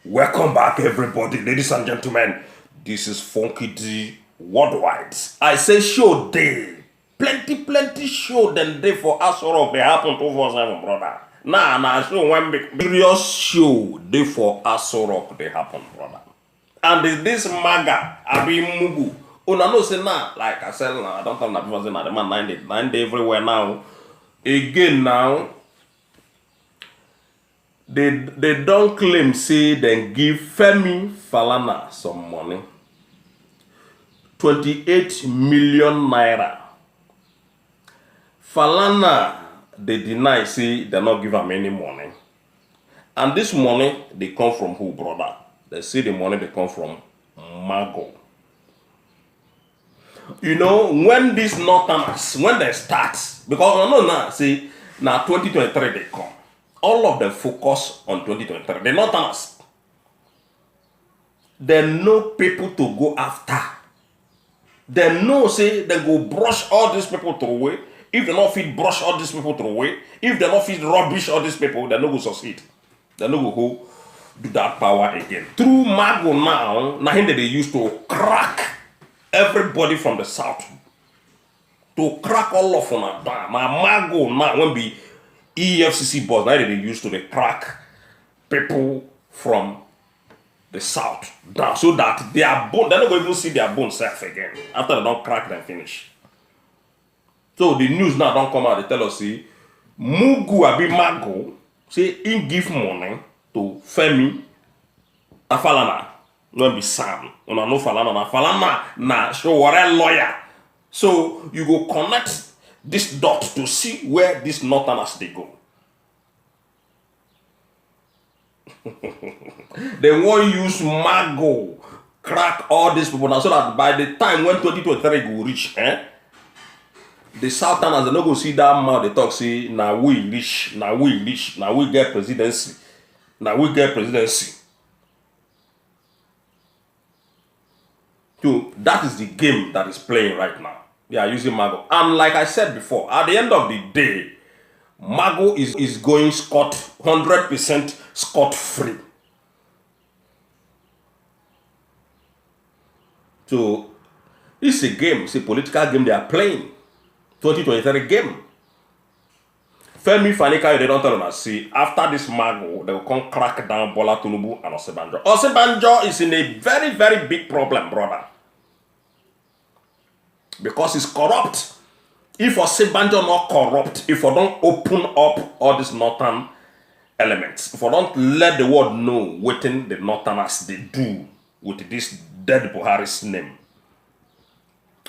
Welcome back, everybody, ladies and gentlemen. This is Funky D Worldwide. I say show day. Plenty show than day for us all of they happen to us, brother. Nah, show one big serious show day for us all of they happen, brother. And this maga, Abi Mugu. Una no say now, like I said, I don't tell that people say now, the man 9 day everywhere now. Again now. They don't claim say they give Femi Falana some money. 28 million naira. Falana, they deny say they not give him any money. And this money, they come from who, brother? They say the money they come from Mago. You know, when these Northerners, when they start, because I know now, see, now 2023 they come. All of them focus on 2023. They're not honest. They know people to go after. They know, say, they go brush all these people away. If they not fit brush all these people away, if they not fit rubbish all these people, they no go succeed. They no go do that power again. Through Mago now, nothing that they used to crack everybody from the south. To crack all of them down. Now Mago now won't be Efcc boss, now they used to crack people from the south down so that their bone, they're not going to even see their bone self again after they don't crack them finish. So the news now don't come out, they tell us, see, Mugu abi Mago, say, he give money to Femi and Falana. No be Sam. Una no Falana na Falana na show what a lawyer. So you go connect this dot to see where these Northerners they go. They won't use Mago, crack all these people now so that by the time when 2023 will reach, the Southerners they not go see that mouth they talk say now we reach, now we get presidency, So that is the game that is playing right now. They are using Mago. And like I said before, at the end of the day, Mago is going 100% scot-free. So, it's a game. It's a political game they are playing. 2023 game. Femi Fanika, they don't tell us, see, after this Mago, they will come crack down Bola Tinubu and Osinbajo. Osinbajo is in a very big problem, brother. Because it's corrupt. If Osinbajo not corrupt, if I don't open up all these northern elements, if I don't let the world know what the northerners they do with this dead Buhari's name,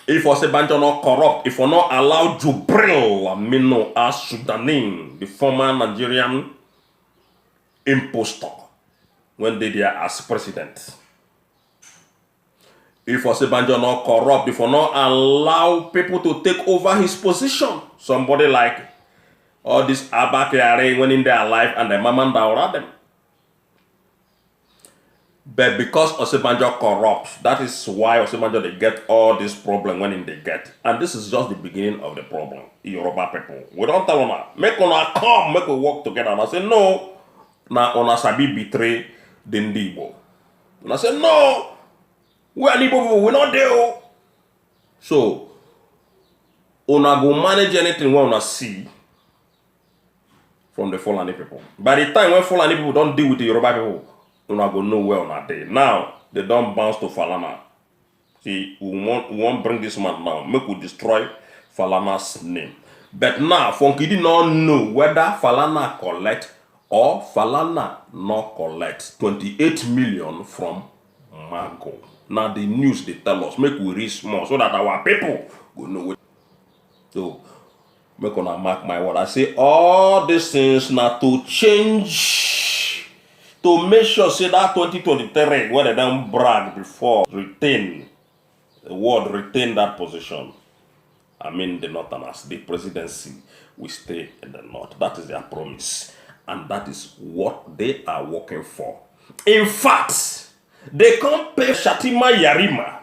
if Osinbajo not corrupt, if I not allow Jubril Amino as Sudanin, the former Nigerian impostor, when they there as president, if Osinbajo not corrupt, if not allow people to take over his position, somebody like all this Abakari when in their life and the Mama Daura them. But because Osinbajo corrupt, that is why Osinbajo they get all this problem when they get. And this is just the beginning of the problem. Yoruba people. We don't tell them, make una come, make we work together. And I say, no, na ona sabi betray the Igbo. And I say, no. We are Igbo people, we're not there. So, una go manage anything we wanna see from the Falana people. By the time when Falana people don't deal with the Yoruba people, una go know where una dey. Now, they don't bounce to Falana. See, we won't bring this man now. Make we destroy Falana's name. But now, Funky did not know whether Falana collect or Falana not collect 28 million from Mago. Now the news they tell us, make we read small so that our people will know it. So, make una mark my word. I say all these things now to change, to make sure say that 2023, where they don't brag before, retain, the world retain that position. I mean the Northerners, the presidency will stay in the North. That is their promise. And that is what they are working for. In fact, they can't pay Shatima Yarima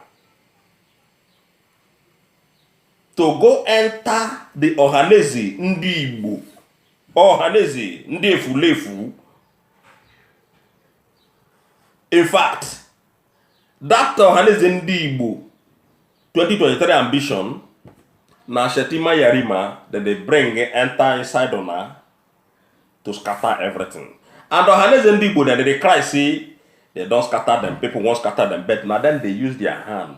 to go enter the Ohaneze Ndi Igbo, Ohaneze Ndi Efulefu, In fact, that Ohaneze Ndị Igbo 2023 ambition, na Shetima Yarima, that they bring enter inside Ona to scatter everything. And Ohaneze Ndị Igbo, that they cry, say, they don't scatter them, people won't scatter them, but now then they use their hand.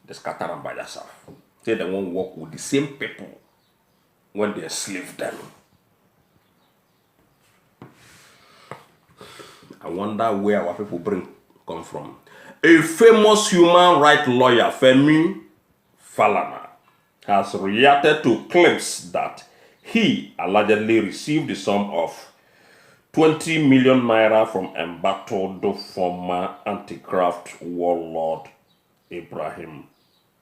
They scatter them by themselves. Say they won't work with the same people when they enslave them. I wonder where our people come from. A famous human rights lawyer, Femi Falana, has reacted to claims that he allegedly received the sum of 20 million naira from embattled former anti-graft warlord Ibrahim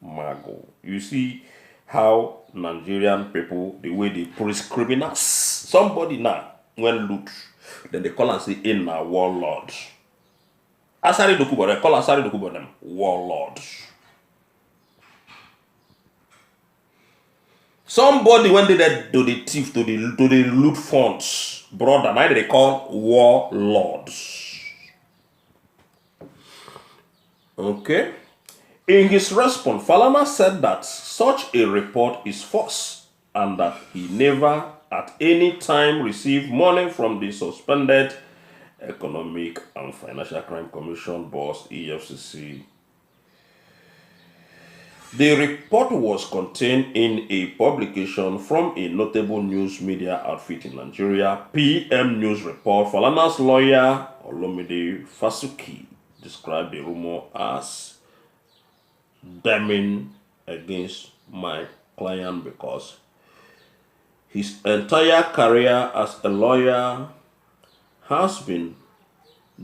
Mago. You see how Nigerian people, the way they praise criminals. Somebody now, when loot, then they call and say, in a warlord. Asari Dokubo, they call Asari Dokubo them warlords. Somebody when they do the thief, to the loot funds, brother, now they call warlords. Okay. In his response, Falana said that such a report is false and that he never at any time received money from the suspended Economic and Financial Crime Commission boss, EFCC. The report was contained in a publication from a notable news media outfit in Nigeria, PM News Report. Falana's lawyer, Olomide Fasuki, described the rumor as damning against my client because his entire career as a lawyer has been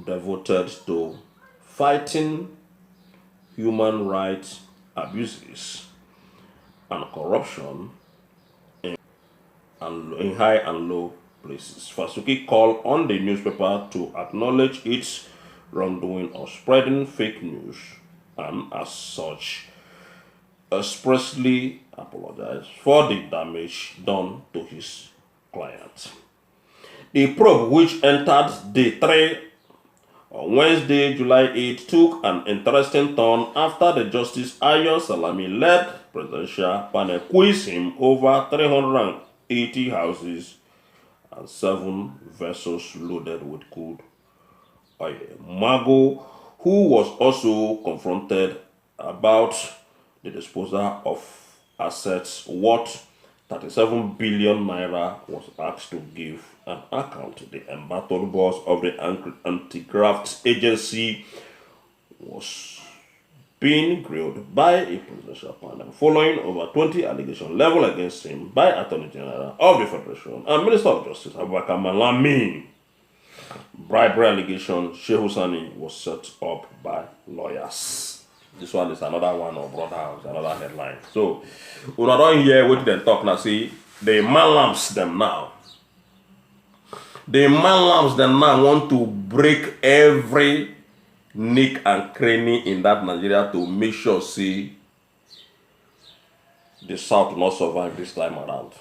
devoted to fighting human rights abuses and corruption in high and low places. Fasuki called on the newspaper to acknowledge its wrongdoing of spreading fake news and as such expressly apologized for the damage done to his client. The probe, which entered day 3 on Wednesday, July 8, took an interesting turn after the Justice Ayo Salami-led presidential panel quizzed him over 380 houses and 7 vessels loaded with crude oil. Mago, who was also confronted about the disposal of assets worth 37 billion naira, was asked to give an account. The embattled boss of the anti-graft agency was being grilled by a presidential panel following over 20 allegations leveled against him by Attorney General of the Federation and Minister of Justice Abubakar Malami. Bribery allegation, Sheikh Husani was set up by lawyers. This one is another one of brother, another headline. So, we don't hear what they talk now. See, the man lamps them now. The man lamps them now want to break every nick and cranny in that Nigeria to make sure, see, the South will not survive this time around.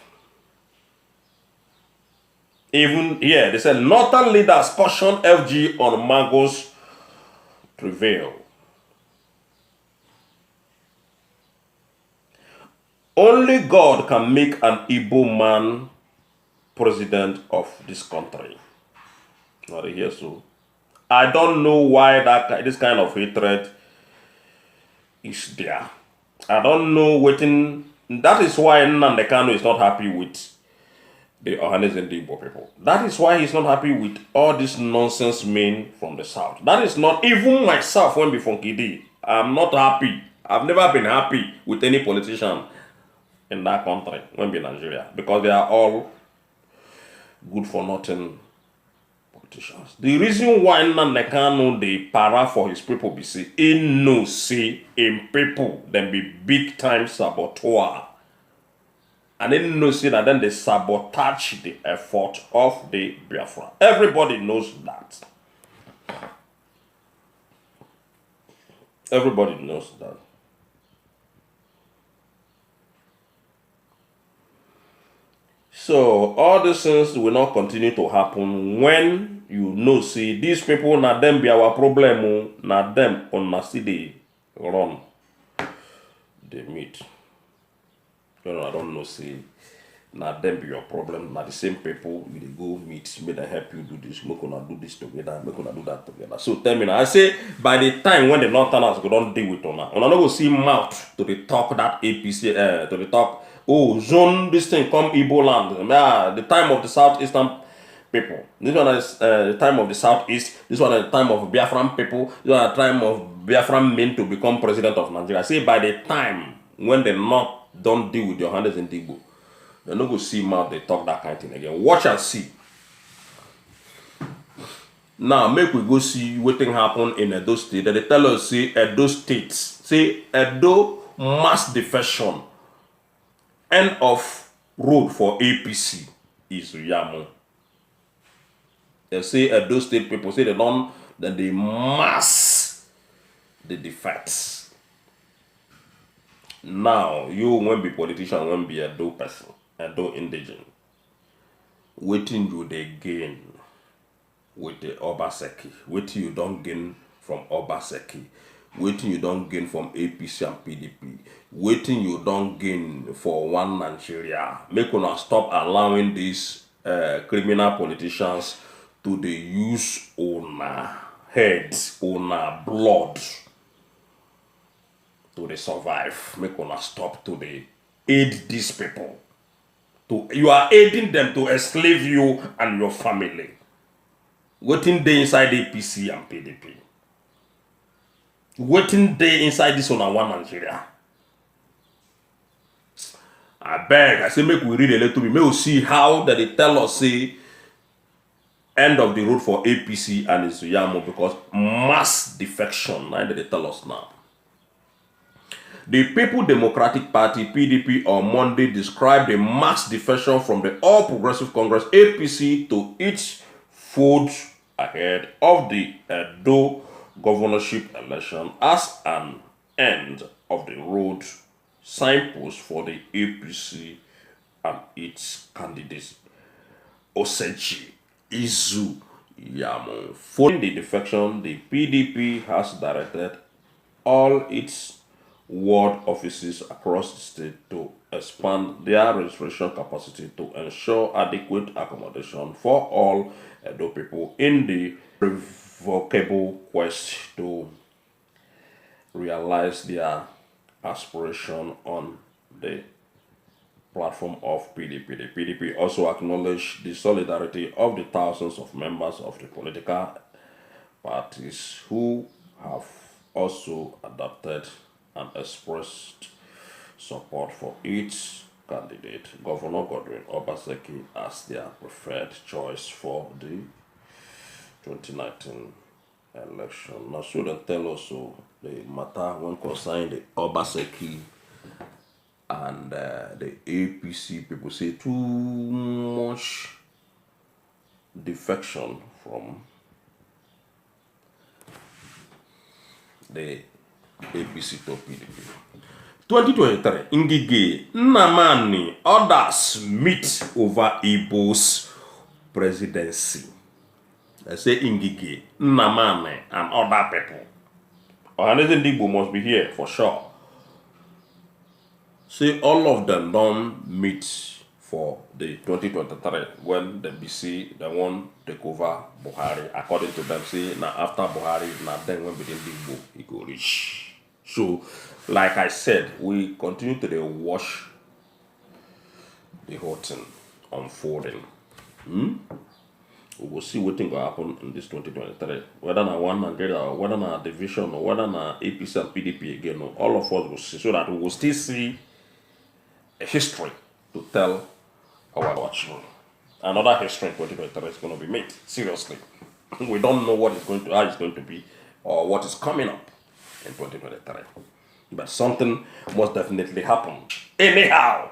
Even here, they said Northern leaders caution FG on Mago's prevail. Only God can make an Igbo man president of this country. Not here, so I don't know why this kind of hatred is there. I don't know waiting. That is why Nnamdi Kanu is not happy with the Ohaneze Ndị Igbo people. That is why he's not happy with all this nonsense men from the South. That is not even myself when before Kidi. I'm not happy. I've never been happy with any politician in that country when be Nigeria, because they are all good for nothing politicians. The reason why Nnamdi Kanu they para for his people be say in no say in people then be big time saboteur. And then no see that then they sabotage the effort of the Biafra. Everybody knows that. Everybody knows that. So all these things will not continue to happen when you know, see, these people, na them be our problem, oh. Na them on na see they run, they meet. You know, I don't know, see, na them be your problem. Na the same people, you dey go meet, may they help you do this, make una do this together, make una do that together. So tell me now, I say, by the time when the Northerners go don't deal with una no go see mouth to the talk that APC, to the talk, oh, zone this thing come Igbo land. The time of the Southeastern people. This one is the time of the Southeast. This one is the time of Biafran people. This one is the time of Biafran men to become president of Nigeria. I say by the time when the North don't deal with your hands in Igbo, they no go see mouth they talk that kind of thing again. Watch and see. Now make we go see what thing happen in Edo State. They tell us say Edo State, say Edo mass defection. End of road for APC is Yamo. They say Edo State people say they don't, then they mass the defects. Now you won't be politician, won't be Edo person, Edo indigent. Waiting you they gain with the Obaseki. Waiting you don't gain from Obaseki. Waiting you don't gain from APC and PDP. Waiting you don't gain for one Nigeria. Make una stop allowing these criminal politicians to the use una heads, una blood to the survive. Make una stop to the aid these people. You are aiding them to enslave you and your family. Waiting day inside APC and PDP. Waiting day inside this one Nigeria. I beg, I say make we read a little bit. May we see how that they tell us say end of the road for APC and Izuyamo because mass defection. Now that they tell us now. The People Democratic Party (PDP) on Monday described the mass defection from the All Progressive Congress (APC) to its fold ahead of the Edo governorship election as an end of the road signpost for the APC and its candidates Osechi Izu Yamo. Following the defection, the PDP has directed all its ward offices across the state to expand their registration capacity to ensure adequate accommodation for all Edo people in the irrevocable quest to realize their aspiration on the platform of PDP. The PDP also acknowledged the solidarity of the thousands of members of the political parties who have also adopted and expressed support for its candidate, Governor Godwin Obaseki, as their preferred choice for the 2019 election. Now, should they tell us so the matter when concerning the Obaseki and the APC people say too much defection from the APC to PDP. 2023, Ngige, Nnamani, others meet over Igbo's presidency. I say Ngige, Nnamani, and other people. Ohaneze Igbo must be here for sure. Say all of them don't meet for the 2023 when the BC they want to take over Buhari. According to them, say now after Buhari, now then when within the Igbo he go reach. So, like I said, we continue to watch the whole thing unfolding. We will see what thing will happen in this 2023. Whether na one Nigeria or whether na division or whether na APC and PDP again, all of us will see so that we will still see a history to tell our children. Another history in 2023 is going to be made. Seriously. We don't know what it's going to, how it's going to be or what is coming up in 2023. But something must definitely happen. Anyhow,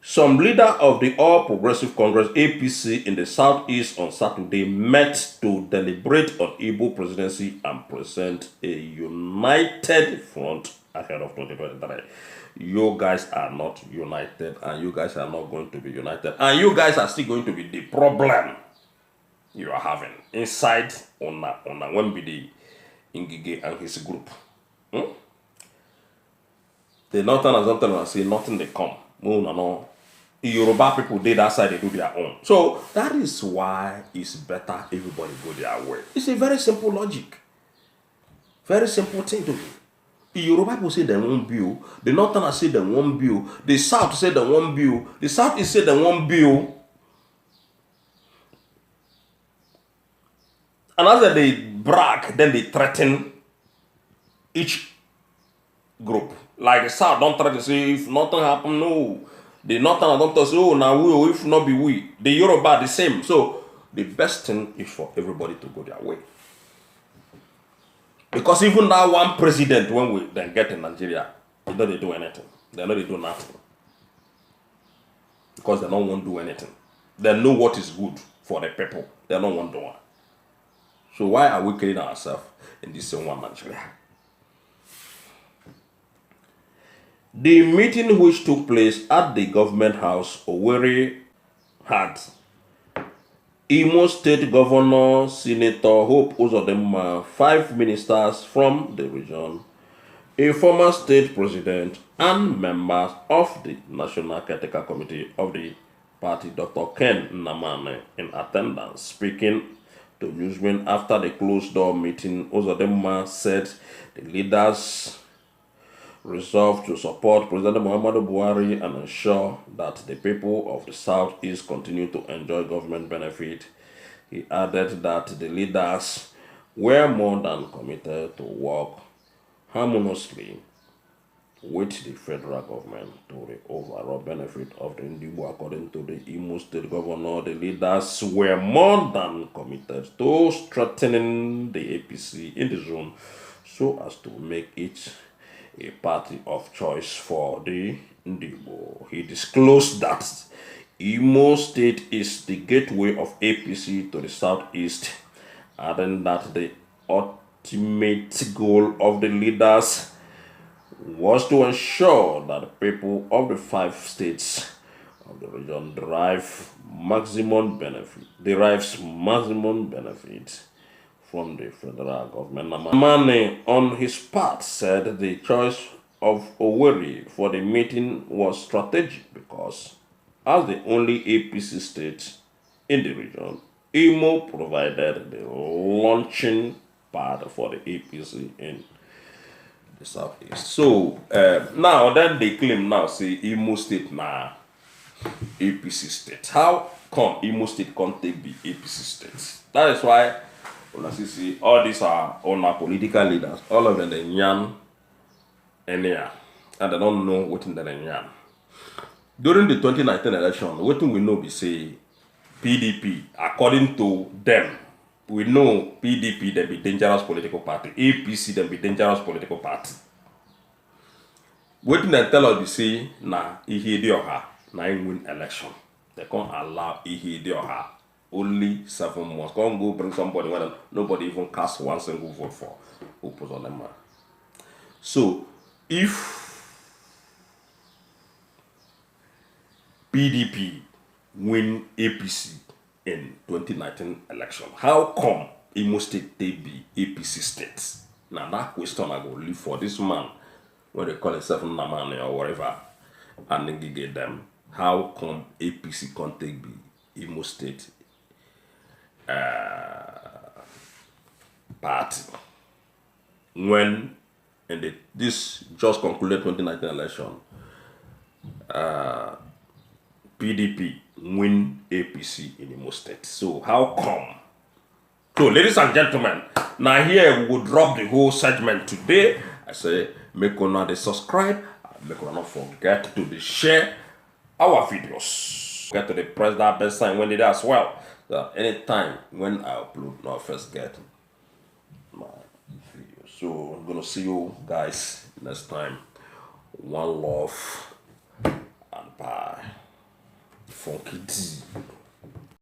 some leader of the All Progressive Congress (APC) in the Southeast on Saturday met to deliberate on Igbo presidency and present a united front ahead of 2023. you guys are not united, and you guys are not going to be united, and you guys are still going to be the problem you are having inside Ona Wembidi Ngige and his group. The Northerners don't tell us say nothing they come. No. The Yoruba people did that side, they do their own. So that is why it's better everybody go their way. It's a very simple logic. Very simple thing to do. The Yoruba people say they won't build. The Northerners say they won't build. The South say they won't build. The Southeast say they won't build. And after they brag, then they threaten each group. Like the South don't threaten, say if nothing happen, no. The Northern don't say, oh, now we, or if not be we. The Yoruba the same. So the best thing is for everybody to go their way. Because even that one president, when we then get in Nigeria, they don't do anything. They know they do nothing. Because they don't want to do anything. They know what is good for the people. They don't want to do it. So why are we killing ourselves in this same one Nigeria? The meeting which took place at the government house, Owerri, had Imo State Governor, Senator Hope Uzodinma, 5 ministers from the region, a former state president, and members of the National Caretaker Committee of the party, Dr. Ken Nnamani, in attendance. Speaking to newsmen after the closed-door meeting, Uzodinma said the leaders resolved to support President Muhammadu Buhari and ensure that the people of the Southeast continue to enjoy government benefit. He added that the leaders were more than committed to work harmoniously with the federal government to the overall benefit of the Ndibo. According to the Imo State Governor, the leaders were more than committed to strengthening the APC in the zone so as to make it a party of choice for the Ndibo. He disclosed that Imo State is the gateway of APC to the Southeast, adding that the ultimate goal of the leaders was to ensure that the people of the 5 states of the region derives maximum benefit from the federal government. Nnamani, on his part, said the choice of Owerri for the meeting was strategic because, as the only APC state in the region, Imo provided the launching pad for the APC in the Southeast. So now then they claim now say Imo State now APC state. How come Imo State can't take the APC state? That is why when I see all these are all our political leaders, all of them they yarn and they don't know what in the yarn. During the 2019 election, what we know we say PDP, according to them, we know PDP they be dangerous political party, APC they be dangerous political party. What they tell us we say na Ihedioha na win election. They can't allow Ihedioha only 7 months. Can't go bring somebody when nobody even cast one single vote for who put on them. So if PDP win APC in 2019 election, how come Imo State they be APC states? Now that question I go leave for this man when they call himself Nnamani or whatever, and then give them. How come APC can't take be Imo State party when in this just concluded 2019 election, PDP win APC in Imo State? So how come? So ladies and gentlemen, now here we will drop the whole segment today. I say make una dey subscribe, make una not forget to share our videos. Get to the press that bell sign when it as well. So anytime when I upload, now first get my video. So I'm gonna see you guys next time. One love and bye. Funky D.